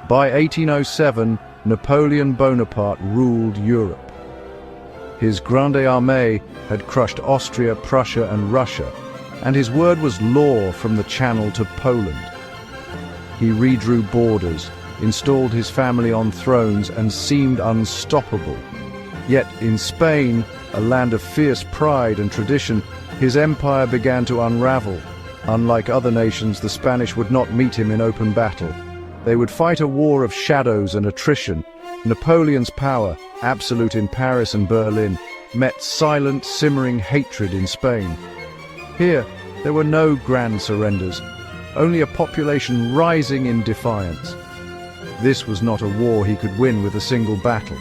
By 1807, Napoleon Bonaparte ruled Europe. His Grande Armée had crushed Austria, Prussia, and Russia, and his word was law from the Channel to Poland. He redrew borders, installed his family on thrones, and seemed unstoppable. Yet in Spain, a land of fierce pride and tradition, his empire began to unravel. Unlike other nations, the Spanish would not meet him in open battle. They would fight a war of shadows and attrition. Napoleon's power, absolute in Paris and Berlin, met silent, simmering hatred in Spain. Here, there were no grand surrenders, only a population rising in defiance. This was not a war he could win with a single battle.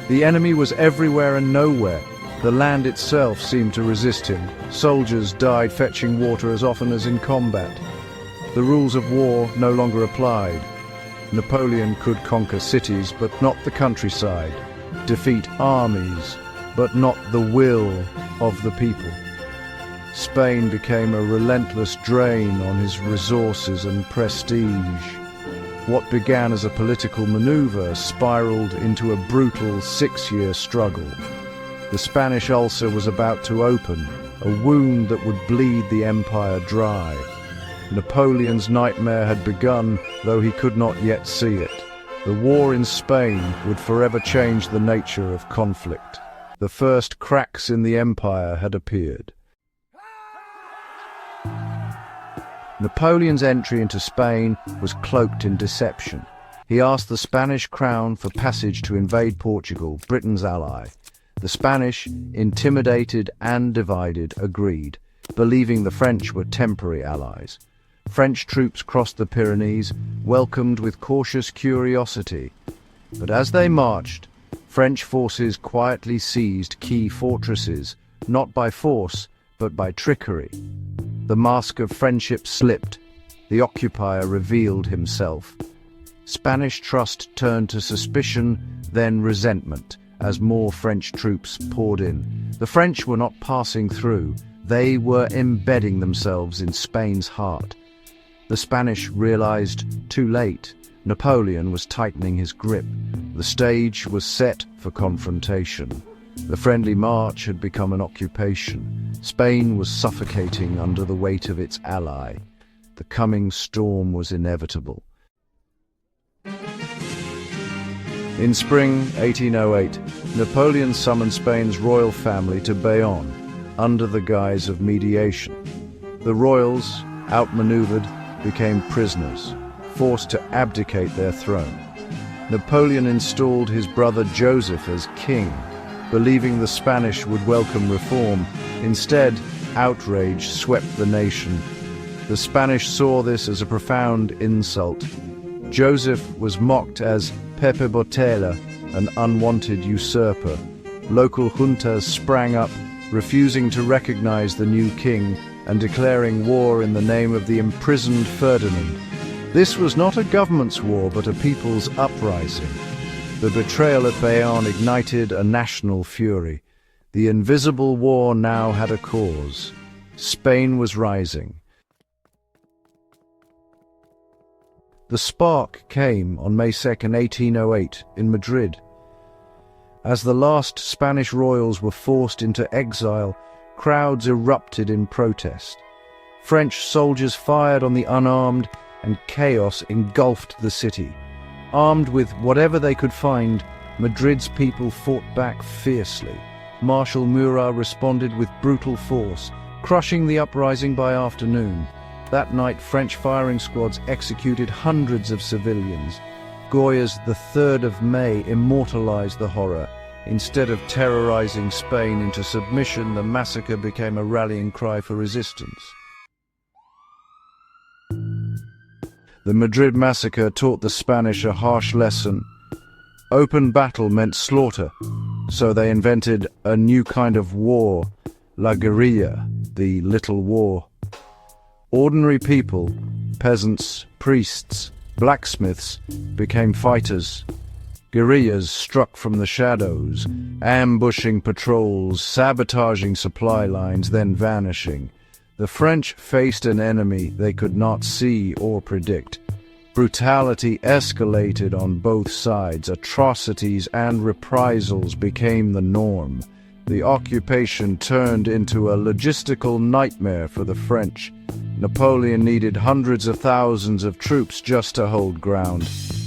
The enemy was everywhere and nowhere. The land itself seemed to resist him. Soldiers died fetching water as often as in combat. The rules of war no longer applied. Napoleon could conquer cities, but not the countryside, defeat armies, but not the will of the people. Spain became a relentless drain on his resources and prestige. What began as a political maneuver spiraled into a brutal 6-year struggle. The Spanish Ulcer was about to open, a wound that would bleed the empire dry. Napoleon's nightmare had begun, though he could not yet see it. The war in Spain would forever change the nature of conflict. The first cracks in the empire had appeared. Napoleon's entry into Spain was cloaked in deception. He asked the Spanish crown for passage to invade Portugal, Britain's ally. The Spanish, intimidated and divided, agreed, believing the French were temporary allies. French troops crossed the Pyrenees, welcomed with cautious curiosity. But as they marched, French forces quietly seized key fortresses, not by force, but by trickery. The mask of friendship slipped. The occupier revealed himself. Spanish trust turned to suspicion, then resentment, as more French troops poured in. The French were not passing through. They were embedding themselves in Spain's heart. The Spanish realized too late. Napoleon was tightening his grip. The stage was set for confrontation. The friendly march had become an occupation. Spain was suffocating under the weight of its ally. The coming storm was inevitable. In spring 1808, Napoleon summoned Spain's royal family to Bayonne under the guise of mediation. The royals, outmaneuvered, became prisoners, forced to abdicate their throne. Napoleon installed his brother Joseph as king, believing the Spanish would welcome reform. Instead, outrage swept the nation. The Spanish saw this as a profound insult. Joseph was mocked as Pepe Botella, an unwanted usurper. Local juntas sprang up, refusing to recognize the new king and declaring war in the name of the imprisoned Ferdinand. This was not a government's war, but a people's uprising. The betrayal at Bayonne ignited a national fury. The invisible war now had a cause. Spain was rising. The spark came on May 2nd, 1808, in Madrid. As the last Spanish royals were forced into exile, crowds erupted in protest. French soldiers fired on the unarmed, and chaos engulfed the city. Armed with whatever they could find, Madrid's people fought back fiercely. Marshal Murat responded with brutal force, crushing the uprising by afternoon. That night, French firing squads executed hundreds of civilians. Goya's The 3rd of May immortalized the horror. Instead of terrorizing Spain into submission, the massacre became a rallying cry for resistance. The Madrid massacre taught the Spanish a harsh lesson. Open battle meant slaughter, so they invented a new kind of war, la guerrilla, the little war. Ordinary people, peasants, priests, blacksmiths, became fighters. Guerrillas struck from the shadows, ambushing patrols, sabotaging supply lines, then vanishing. The French faced an enemy they could not see or predict. Brutality escalated on both sides. Atrocities and reprisals became the norm. The occupation turned into a logistical nightmare for the French. Napoleon needed hundreds of thousands of troops just to hold ground.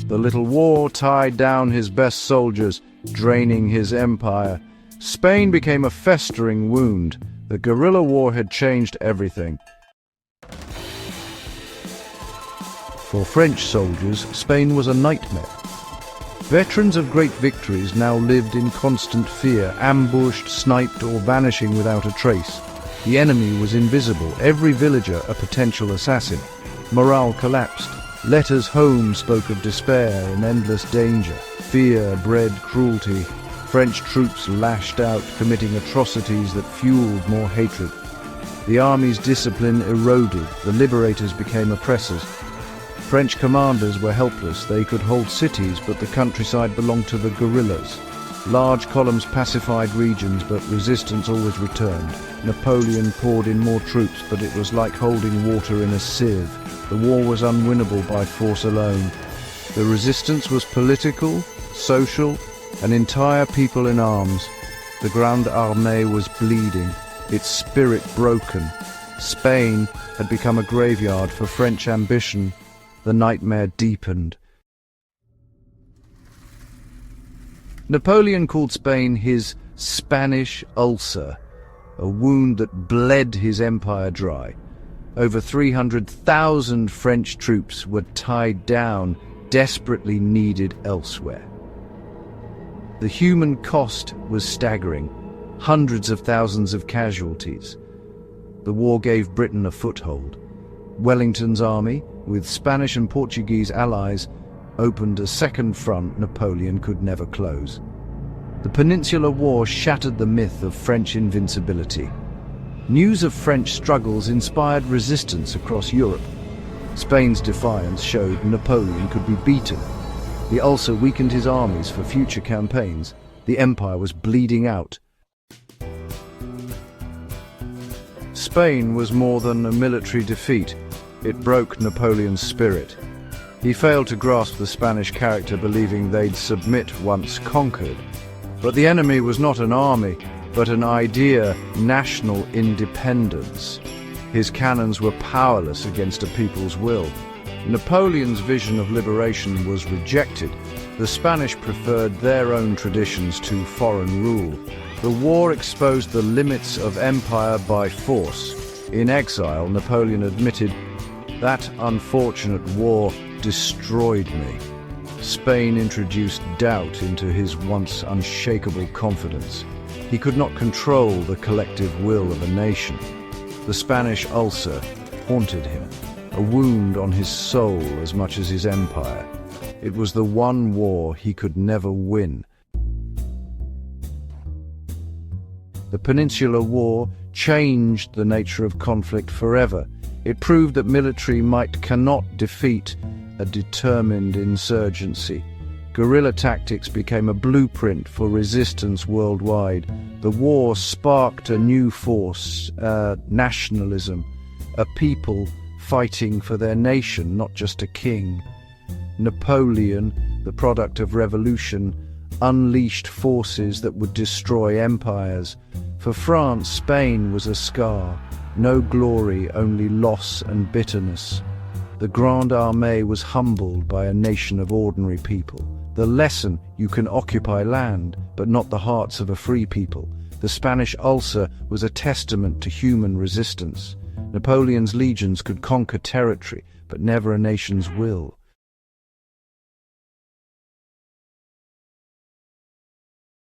The little war tied down his best soldiers, draining his empire. Spain became a festering wound. The guerrilla war had changed everything. For French soldiers, Spain was a nightmare. Veterans of great victories now lived in constant fear, ambushed, sniped, or vanishing without a trace. The enemy was invisible, every villager a potential assassin. Morale collapsed. Letters home spoke of despair and endless danger. Fear bred cruelty. French troops lashed out, committing atrocities that fueled more hatred. The army's discipline eroded. The liberators became oppressors. French commanders were helpless. They could hold cities, but the countryside belonged to the guerrillas. Large columns pacified regions, but resistance always returned. Napoleon poured in more troops, but it was like holding water in a sieve. The war was unwinnable by force alone. The resistance was political, social, an entire people in arms. The Grande Armée was bleeding, its spirit broken. Spain had become a graveyard for French ambition. The nightmare deepened. Napoleon called Spain his Spanish Ulcer, a wound that bled his empire dry. Over 300,000 French troops were tied down, desperately needed elsewhere. The human cost was staggering, hundreds of thousands of casualties. The war gave Britain a foothold. Wellington's army, with Spanish and Portuguese allies, opened a second front Napoleon could never close. The Peninsular War shattered the myth of French invincibility. News of French struggles inspired resistance across Europe. Spain's defiance showed Napoleon could be beaten. The Ulcer weakened his armies for future campaigns. The empire was bleeding out. Spain was more than a military defeat. It broke Napoleon's spirit. He failed to grasp the Spanish character, believing they'd submit once conquered. But the enemy was not an army, but an idea: national independence. His cannons were powerless against a people's will. Napoleon's vision of liberation was rejected. The Spanish preferred their own traditions to foreign rule. The war exposed the limits of empire by force. In exile, Napoleon admitted, "That unfortunate war destroyed me." Spain introduced doubt into his once unshakable confidence. He could not control the collective will of a nation. The Spanish Ulcer haunted him, a wound on his soul as much as his empire. It was the one war he could never win. The Peninsular War changed the nature of conflict forever. It proved that military might cannot defeat a determined insurgency. Guerrilla tactics became a blueprint for resistance worldwide. The war sparked a new force, nationalism, a people fighting for their nation, not just a king. Napoleon, the product of revolution, unleashed forces that would destroy empires. For France, Spain was a scar. No glory, only loss and bitterness. The Grande Armée was humbled by a nation of ordinary people. The lesson: you can occupy land, but not the hearts of a free people. The Spanish Ulcer was a testament to human resistance. Napoleon's legions could conquer territory, but never a nation's will.